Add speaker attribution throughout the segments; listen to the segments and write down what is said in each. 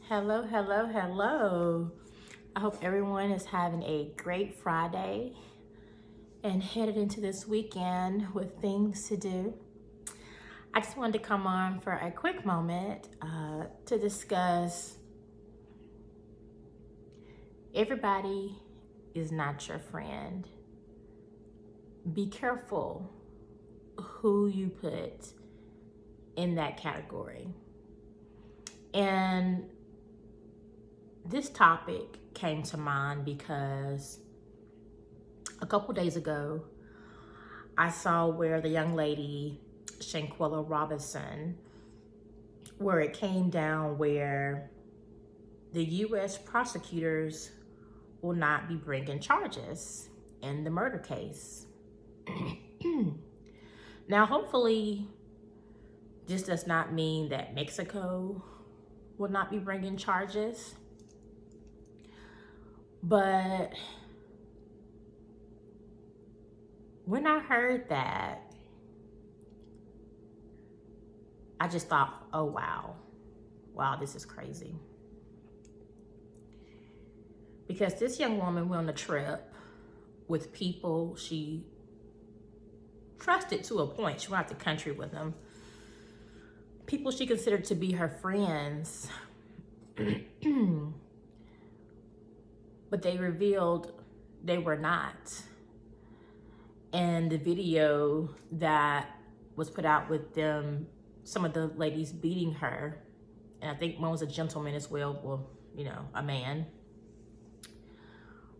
Speaker 1: Hello, hello, hello. I hope everyone is having a great Friday and headed into this weekend with things to do. I just wanted to come on for a quick moment to discuss everybody is not your friend. Be careful who you put in that category. And this topic came to mind because a couple days ago, I saw where the young lady, Shanquella Robinson, where it came down where the U.S. prosecutors will not be bringing charges in the murder case. Now, hopefully, this does not mean that Mexico will not be bringing charges. But when I heard that, I just thought, oh, wow, this is crazy. Because this young woman went on a trip with people she trusted to a point. She went out the country with them. People she considered to be her friends. But they revealed they were not. And the video that was put out with them, some of the ladies beating her, and I think one was a gentleman as well, a man,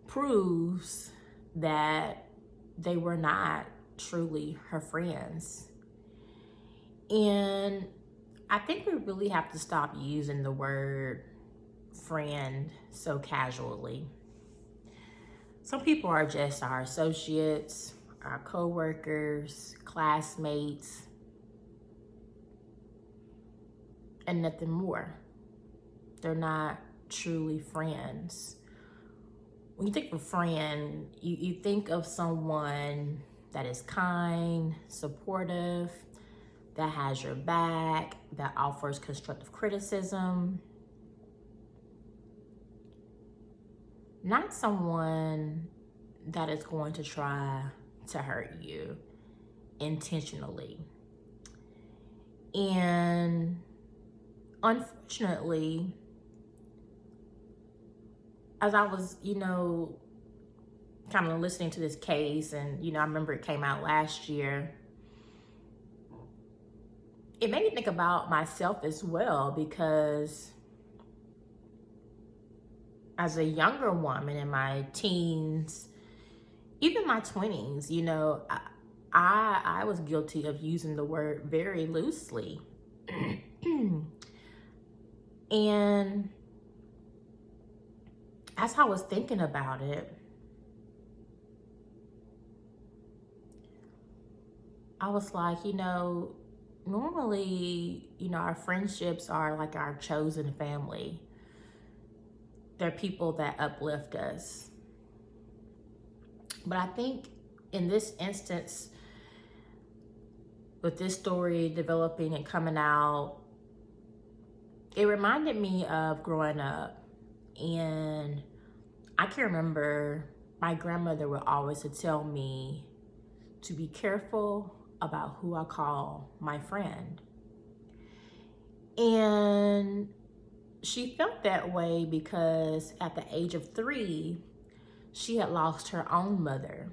Speaker 1: proves that they were not truly her friends. And I think we really have to stop using the word friend so casually. Some people are just our associates, our co-workers, classmates, and nothing more. They're not truly friends. When you think of a friend, you think of someone that is kind, supportive, that has your back, that offers constructive criticism. Not someone that is going to try to hurt you intentionally. And unfortunately, as I was, kind of listening to this case, and I remember it came out last year, it made me think about myself as well, because as a younger woman in my teens, even my 20s, I was guilty of using the word very loosely. And as I was thinking about it, I was like, normally, our friendships are like our chosen family. They're people that uplift us. But I think in this instance, with this story developing and coming out, it reminded me of growing up. And I can remember my grandmother would always tell me to be careful about who I call my friend. And she felt that way because at the age of 3, she had lost her own mother.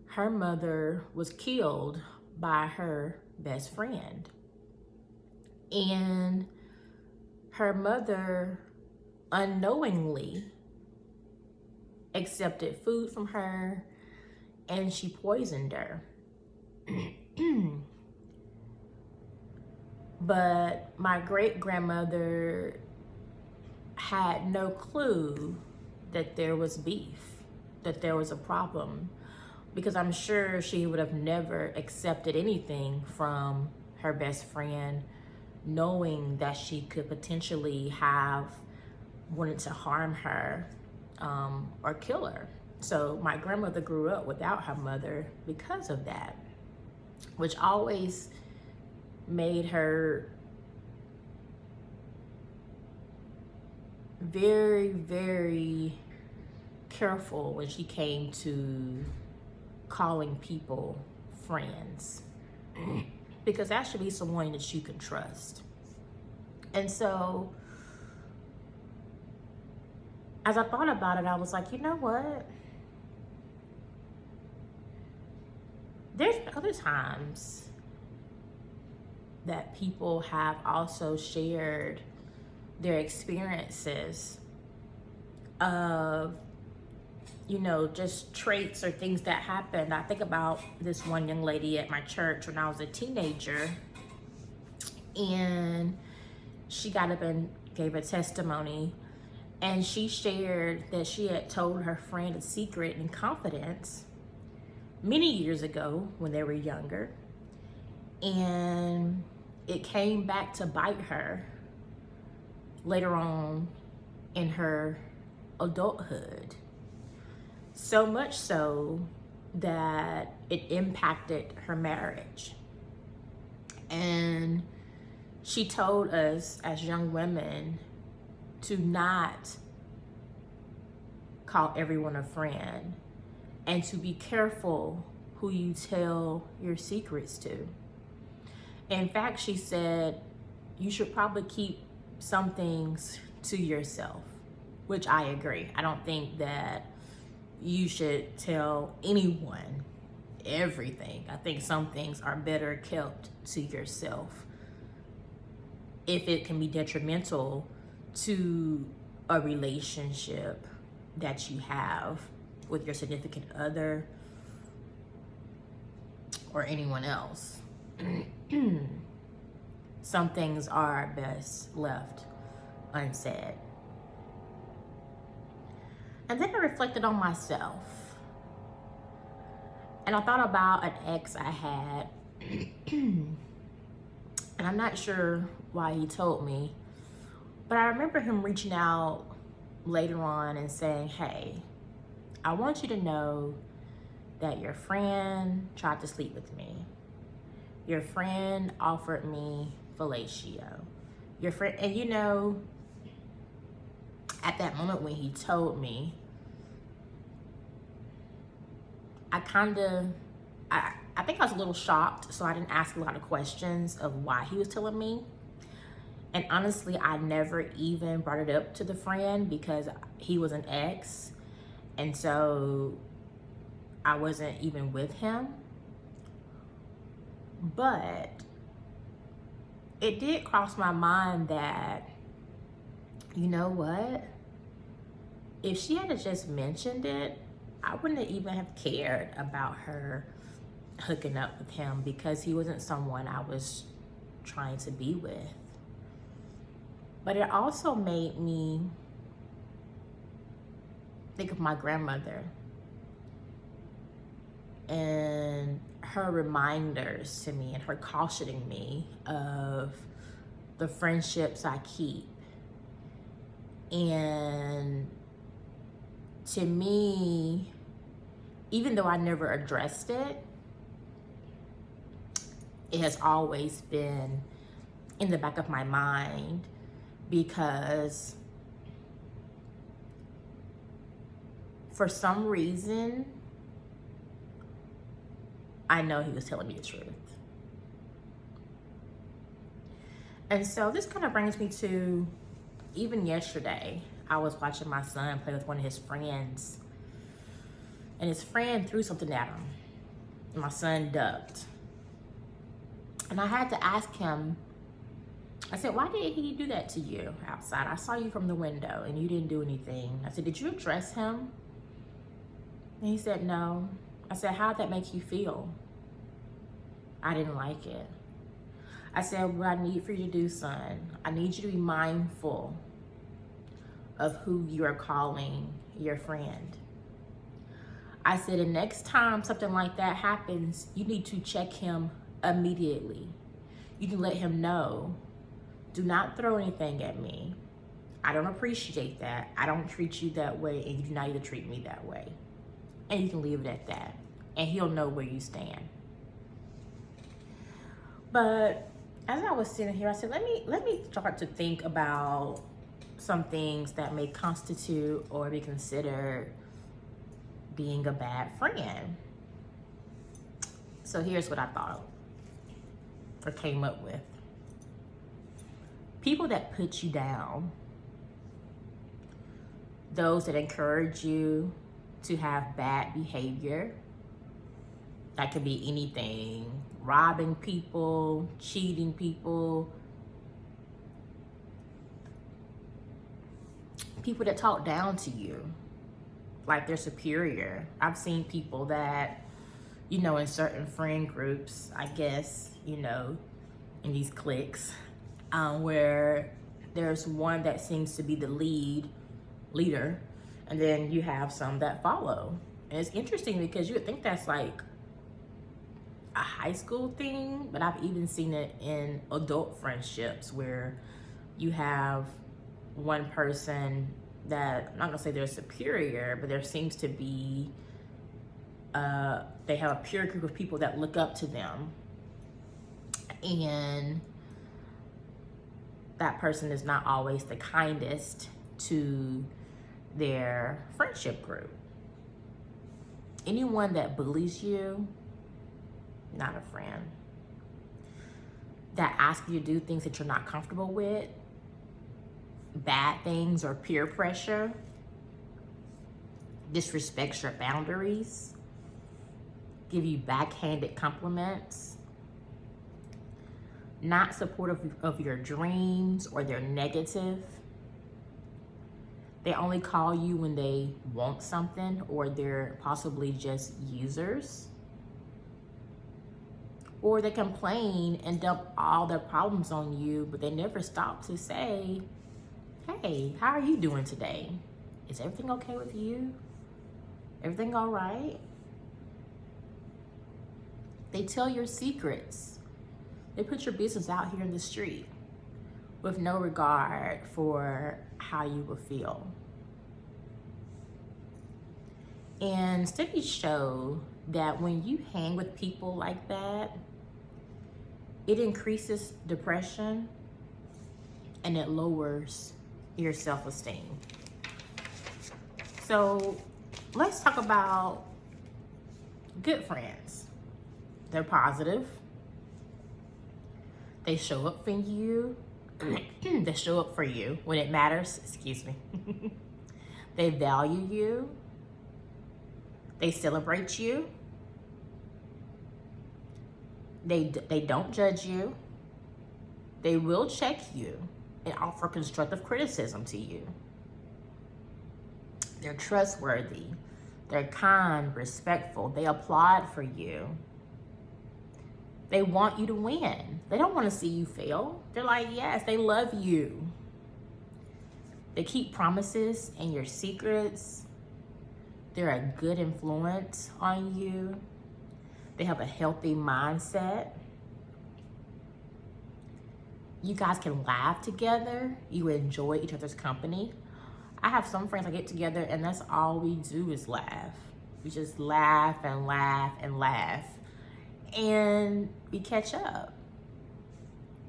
Speaker 1: Her mother was killed by her best friend. And her mother unknowingly accepted food from her, and she poisoned her. But my great-grandmother had no clue that there was beef, that there was a problem, because I'm sure she would have never accepted anything from her best friend, knowing that she could potentially have wanted to harm her or kill her. So my grandmother grew up without her mother because of that, which always made her very, very careful when she came to calling people friends, because that should be someone that you can trust. And so as I thought about it, I was like, you know what? There's other times that people have also shared their experiences of, you know, just traits or things that happened. I think about this one young lady at my church when I was a teenager, and she got up and gave a testimony, and she shared that she had told her friend a secret in confidence many years ago when they were younger, and it came back to bite her later on in her adulthood. So much so that it impacted her marriage. And she told us as young women to not call everyone a friend, and to be careful who you tell your secrets to. In fact, she said you should probably keep some things to yourself, which I agree. I don't think that you should tell anyone everything. I think some things are better kept to yourself if it can be detrimental to a relationship that you have with your significant other or anyone else. Some things are best left unsaid. And then I reflected on myself. And I thought about an ex I had. And I'm not sure why he told me, but I remember him reaching out later on and saying, hey, I want you to know that your friend tried to sleep with me. Your friend offered me fellatio. Your friend, and you know, at that moment when he told me, I think I was a little shocked, so I didn't ask a lot of questions of why he was telling me. And honestly, I never even brought it up to the friend because he was an ex, and so I wasn't even with him. But it did cross my mind that, you know what? If she had just mentioned it, I wouldn't even have cared about her hooking up with him, because he wasn't someone I was trying to be with. But it also made me think of my grandmother and her reminders to me and her cautioning me of the friendships I keep. And to me, even though I never addressed it, it has always been in the back of my mind, because for some reason, I know he was telling me the truth. And so this kind of brings me to, even yesterday, I was watching my son play with one of his friends, and his friend threw something at him, and my son ducked. And I had to ask him, I said, why did he do that to you outside? I saw you from the window and you didn't do anything. I said, did you address him? And he said, no. I said, how did that make you feel? I didn't like it. I said, what I need for you to do, son, I need you to be mindful of who you are calling your friend. I said, the next time something like that happens, you need to check him immediately. You can let him know, do not throw anything at me. I don't appreciate that. I don't treat you that way, and you do not either treat me that way. And you can leave it at that. And he'll know where you stand. But as I was sitting here, I said, let me start to think about some things that may constitute or be considered being a bad friend. So here's what I thought or came up with. People that put you down, those that encourage you to have bad behavior. That could be anything, robbing people, cheating people, people that talk down to you like they're superior. I've seen people that, you know, in certain friend groups, I guess, you know, in these cliques, where there's one that seems to be the leader, and then you have some that follow. And it's interesting because you would think that's like a high school thing, but I've even seen it in adult friendships where you have one person that, I'm not gonna say they're superior, but there seems to be, they have a peer group of people that look up to them, and that person is not always the kindest to their friendship group. Anyone that bullies you, not a friend. That asks you to do things that you're not comfortable with, bad things or peer pressure, disrespects your boundaries, give you backhanded compliments, not supportive of your dreams, or they're negative. They only call you when they want something, or they're possibly just users. Or they complain and dump all their problems on you, but they never stop to say, hey, how are you doing today? Is everything okay with you? Everything all right? They tell your secrets. They put your business out here in the street with no regard for how you will feel. And studies show that when you hang with people like that, it increases depression and it lowers your self-esteem. So let's talk about good friends. They're positive. They show up for you. They show up for you when it matters. Excuse me. They value you. They celebrate you. They don't judge you. They will check you and offer constructive criticism to you. They're trustworthy. They're kind, respectful. They applaud for you. They want you to win. They don't want to see you fail. They're like, yes, they love you. They keep promises and your secrets. They're a good influence on you. They have a healthy mindset. You guys can laugh together. You enjoy each other's company. I have some friends I get together and that's all we do is laugh. We just laugh and laugh and laugh. And we catch up.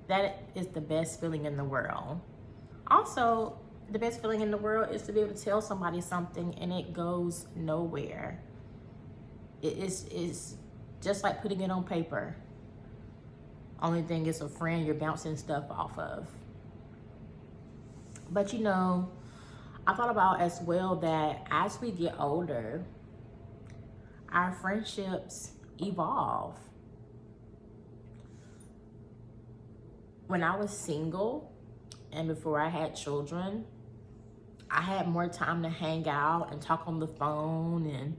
Speaker 1: That is the best feeling in the world. Also, the best feeling in the world is to be able to tell somebody something and it goes nowhere. It is just like putting it on paper. Only thing is a friend you're bouncing stuff off of. But you know, I thought about as well that as we get older, our friendships evolve. When I was single and before I had children, I had more time to hang out and talk on the phone and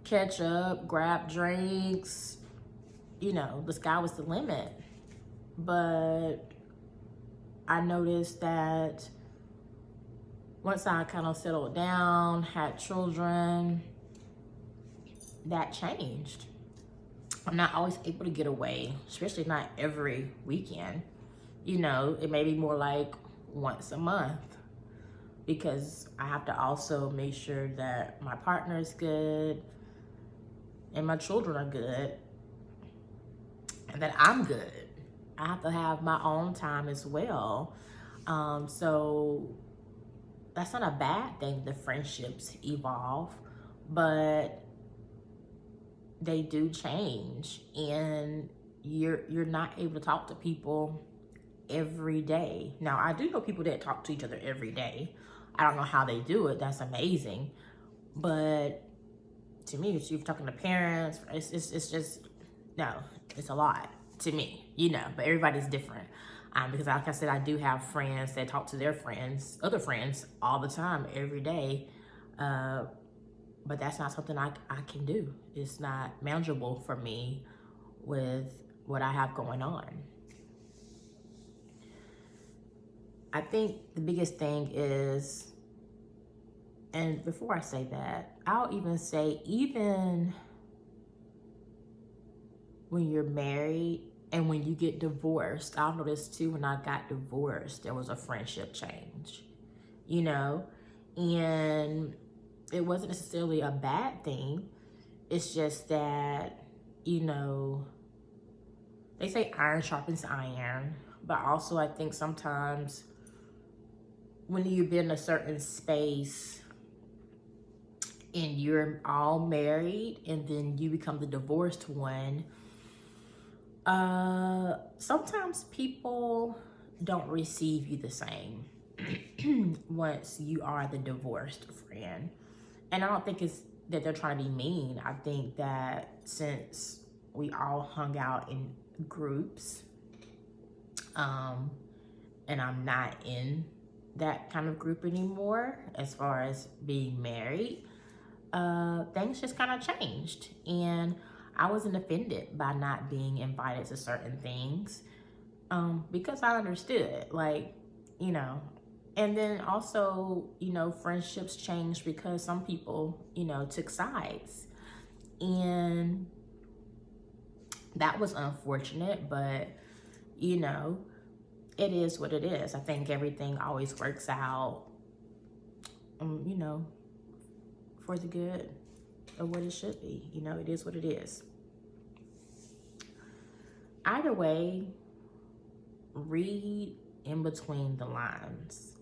Speaker 1: catch up, grab drinks. You know, the sky was the limit. But I noticed that once I kind of settled down, had children, that changed. I'm not always able to get away, especially not every weekend. You know, it may be more like once a month because I have to also make sure that my partner is good and my children are good and that I'm good. I have to have my own time as well. So that's not a bad thing. The friendships evolve, but they do change, and you're not able to talk to people every day. Now, I do know people that talk to each other every day. I don't know how they do it. That's amazing. But to me, if you're talking to parents, it's just, no, it's a lot to me, but everybody's different. Because like I said, I do have friends that talk to their friends, other friends, all the time, every day. But that's not something I can do. It's not manageable for me with what I have going on. I think the biggest thing is, and before I say that, I'll even say, even when you're married and when you get divorced, I'll notice too, when I got divorced, there was a friendship change, and it wasn't necessarily a bad thing. It's just that, they say iron sharpens iron, but also I think sometimes when you've been in a certain space and you're all married and then you become the divorced one, sometimes people don't receive you the same once you are the divorced friend. And I don't think it's that they're trying to be mean. I think that since we all hung out in groups, and I'm not in that kind of group anymore as far as being married, things just kind of changed. And I wasn't offended by not being invited to certain things, because I understood, and then also, friendships changed because some people, took sides. And that was unfortunate, but, it is what it is. I think everything always works out, for the good of what it should be. It is what it is. Either way, read in between the lines.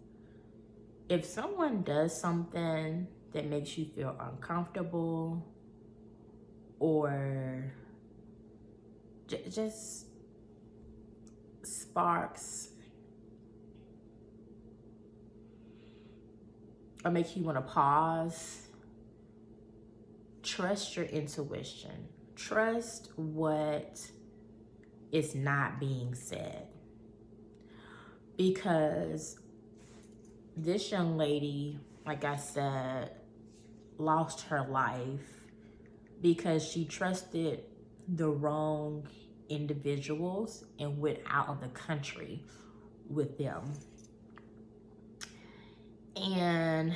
Speaker 1: If someone does something that makes you feel uncomfortable or just sparks or makes you want to pause, trust your intuition. Trust what is not being said. Because this young lady, like I said, lost her life because she trusted the wrong individuals and went out of the country with them. And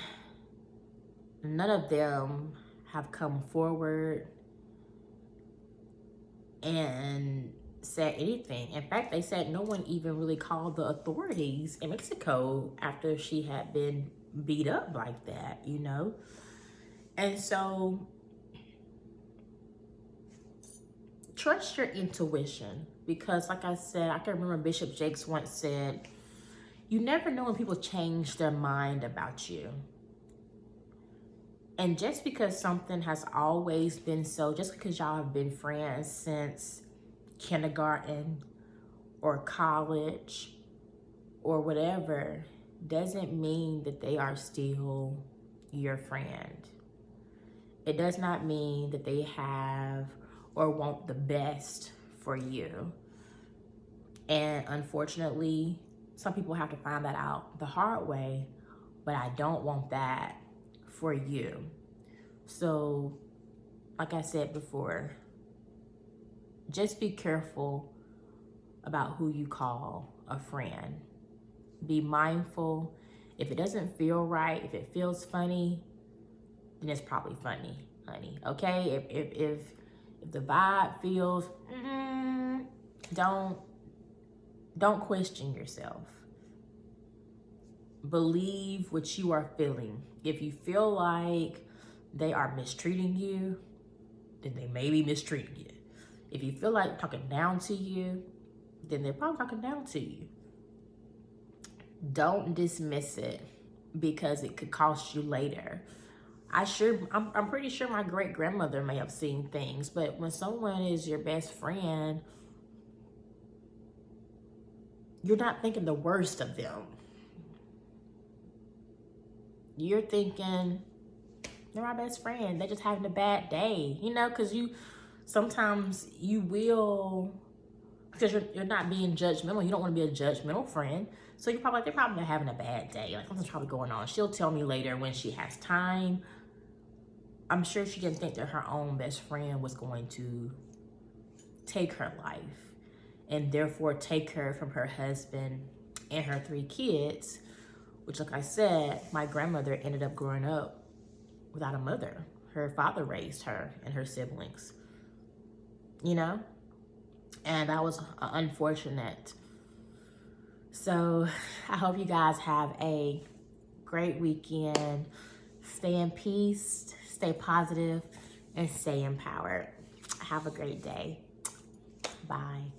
Speaker 1: none of them have come forward and said anything. In fact, they said no one even really called the authorities in Mexico after she had been beat up like that, And so, trust your intuition, because like I said, I can remember Bishop Jakes once said, you never know when people change their mind about you. And just because something has always been so, just because y'all have been friends since kindergarten or college or whatever, doesn't mean that they are still your friend. It does not mean that they have or want the best for you. And unfortunately, some people have to find that out the hard way, but I don't want that for you. So, like I said before, just be careful about who you call a friend. Be mindful. If it doesn't feel right, if it feels funny, then it's probably funny, honey. Okay? If the vibe feels, don't question yourself. Believe what you are feeling. If you feel like they are mistreating you, then they may be mistreating you. If you feel like talking down to you, then they're probably talking down to you. Don't dismiss it because it could cost you later. I'm pretty sure my great grandmother may have seen things, but when someone is your best friend, you're not thinking the worst of them. You're thinking, they're my best friend. They're just having a bad day, you know, because sometimes you will, because you're not being judgmental. You don't want to be a judgmental friend. So you're probably like, they're probably having a bad day. Like, something's probably going on. She'll tell me later when she has time. I'm sure she didn't think that her own best friend was going to take her life and therefore take her from her husband and her 3 kids, which, like I said, my grandmother ended up growing up without a mother. Her father raised her and her siblings, you know? And that was unfortunate. So I hope you guys have a great weekend. Stay in peace, stay positive, and stay empowered. Have a great day. Bye.